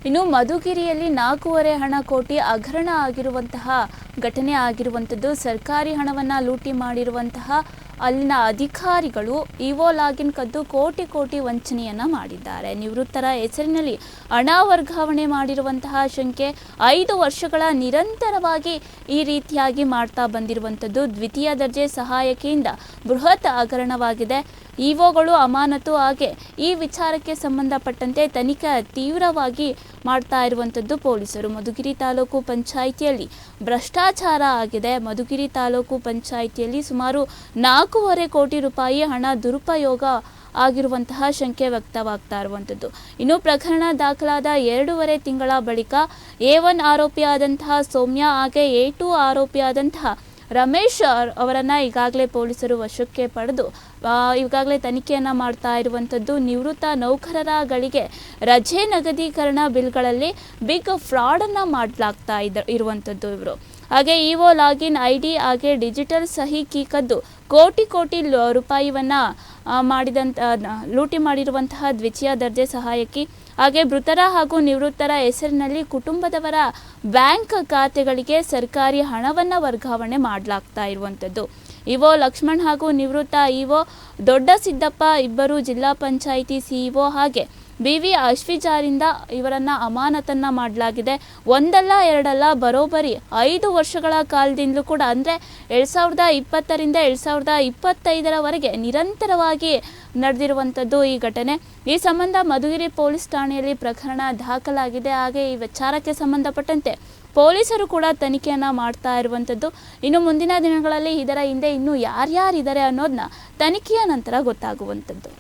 ಇನ್ನು ಮಧುಗಿರಿಯಲ್ಲಿ 4.5 ಕೋಟಿ ಹಗರಣ ಆಗಿರುವಂತಹ ಘಟನೆ ಆಗಿರುವಂಥದ್ದು. ಸರ್ಕಾರಿ ಹಣವನ್ನು ಲೂಟಿ ಮಾಡಿರುವಂತಹ ಅಲ್ಲಿನ ಅಧಿಕಾರಿಗಳು ಇಒ ಲಾಗಿನ್ ಕದ್ದು ಕೋಟಿ ವಂಚನೆಯನ್ನ ಮಾಡಿದ್ದಾರೆ. ನಿವೃತ್ತರ ಹೆಸರಿನಲ್ಲಿ ಹಣ ವರ್ಗಾವಣೆ ಮಾಡಿರುವಂತಹ ಶಂಕೆ 5 ವರ್ಷಗಳ ನಿರಂತರವಾಗಿ ಈ ರೀತಿಯಾಗಿ ಮಾಡ್ತಾ ಬಂದಿರುವಂಥದ್ದು. ದ್ವಿತೀಯ ದರ್ಜೆ ಸಹಾಯಕಿಯಿಂದ ಬೃಹತ್ ಹಗರಣವಾಗಿದೆ. ಇಒಗಳು ಅಮಾನತು ಹಾಗೆ ಈ ವಿಚಾರಕ್ಕೆ ಸಂಬಂಧಪಟ್ಟಂತೆ ತನಿಖೆ ತೀವ್ರವಾಗಿ ಮಾಡ್ತಾ ಇರುವಂಥದ್ದು ಪೊಲೀಸರು. ಮಧುಗಿರಿ ತಾಲೂಕು ಪಂಚಾಯಿತಿಯಲ್ಲಿ ಭ್ರಷ್ಟಾಚಾರ ಆಗಿದೆ. ಮಧುಗಿರಿ ತಾಲೂಕು ಪಂಚಾಯಿತಿಯಲ್ಲಿ ಸುಮಾರು 4.5 ಕೋಟಿ ರೂಪಾಯಿ ಹಣ ದುರುಪಯೋಗ ಆಗಿರುವಂತಹ ಶಂಕೆ ವ್ಯಕ್ತವಾಗ್ತಾ ಇರುವಂಥದ್ದು. ಇನ್ನು ಪ್ರಕರಣ ದಾಖಲಾದ 2.5 ತಿಂಗಳ ಬಳಿಕ A1 ಆರೋಪಿಯಾದಂತಹ ಸೌಮ್ಯ ಹಾಗೆ A2 ಆರೋಪಿಯಾದಂತಹ ರಮೇಶ್ ಅವರನ್ನು ಈಗಾಗಲೇ ಪೊಲೀಸರು ವಶಕ್ಕೆ ಪಡೆದು ಈಗಾಗಲೇ ತನಿಖೆಯನ್ನು ಮಾಡ್ತಾ ಇರುವಂಥದ್ದು. ನಿವೃತ್ತ ನೌಕರರಗಳಿಗೆ ರಜೆ ನಗದೀಕರಣ ಬಿಲ್ಗಳಲ್ಲಿ ಬಿಗ್ ಫ್ರಾಡನ್ನು ಮಾಡಲಾಗ್ತಾ ಇರುವಂಥದ್ದು ಇವರು. ಹಾಗೆ ಇಒ ಲಾಗಿನ್ ID ಹಾಗೆ ಡಿಜಿಟಲ್ ಸಹಿ ಕೀ ಕದ್ದು ಕೋಟಿ ರೂಪಾಯಿಯನ್ನು ಲೂಟಿ ಮಾಡಿರುವಂತಹ ದ್ವಿತೀಯ ದರ್ಜೆ ಸಹಾಯಕಿ ಹಾಗೆ ಮೃತರ ಹಾಗೂ ನಿವೃತ್ತರ ಹೆಸರಿನಲ್ಲಿ ಕುಟುಂಬದವರ ಬ್ಯಾಂಕ್ ಖಾತೆಗಳಿಗೆ ಸರ್ಕಾರಿ ಹಣವನ್ನು ವರ್ಗಾವಣೆ ಮಾಡಲಾಗ್ತಾ ಇರುವಂಥದ್ದು. ಇಒ ಲಕ್ಷ್ಮಣ್ ಹಾಗೂ ನಿವೃತ್ತ ಇಒ ದೊಡ್ಡ ಸಿದ್ದಪ್ಪ ಇಬ್ಬರು ಜಿಲ್ಲಾ ಪಂಚಾಯಿತಿ ಸಿಇಒ ಹಾಗೆ BV ಅಶ್ವಿಜಾರಿಂದ ಇವರನ್ನ ಅಮಾನತನ್ನ ಮಾಡಲಾಗಿದೆ. ಒಂದಲ್ಲ ಎರಡಲ್ಲ ಬರೋಬ್ಬರಿ 5 ವರ್ಷಗಳ ಕಾಲದಿಂದಲೂ ಕೂಡ ಅಂದರೆ 2020ರಿಂದ 2025ರವರೆಗೆ ನಿರಂತರವಾಗಿ ನಡೆದಿರುವಂಥದ್ದು ಈ ಘಟನೆ. ಈ ಸಂಬಂಧ ಮಧುಗಿರಿ ಪೊಲೀಸ್ ಠಾಣೆಯಲ್ಲಿ ಪ್ರಕರಣ ದಾಖಲಾಗಿದೆ. ಹಾಗೆ ಈ ವಿಚಾರಕ್ಕೆ ಸಂಬಂಧಪಟ್ಟಂತೆ ಪೊಲೀಸರು ಕೂಡ ತನಿಖೆಯನ್ನು ಮಾಡ್ತಾ ಇರುವಂಥದ್ದು. ಇನ್ನು ಮುಂದಿನ ದಿನಗಳಲ್ಲಿ ಇದರ ಹಿಂದೆ ಇನ್ನೂ ಯಾರ್ಯಾರಿದ್ದಾರೆ ಅನ್ನೋದನ್ನ ತನಿಖೆಯ ನಂತರ ಗೊತ್ತಾಗುವಂಥದ್ದು.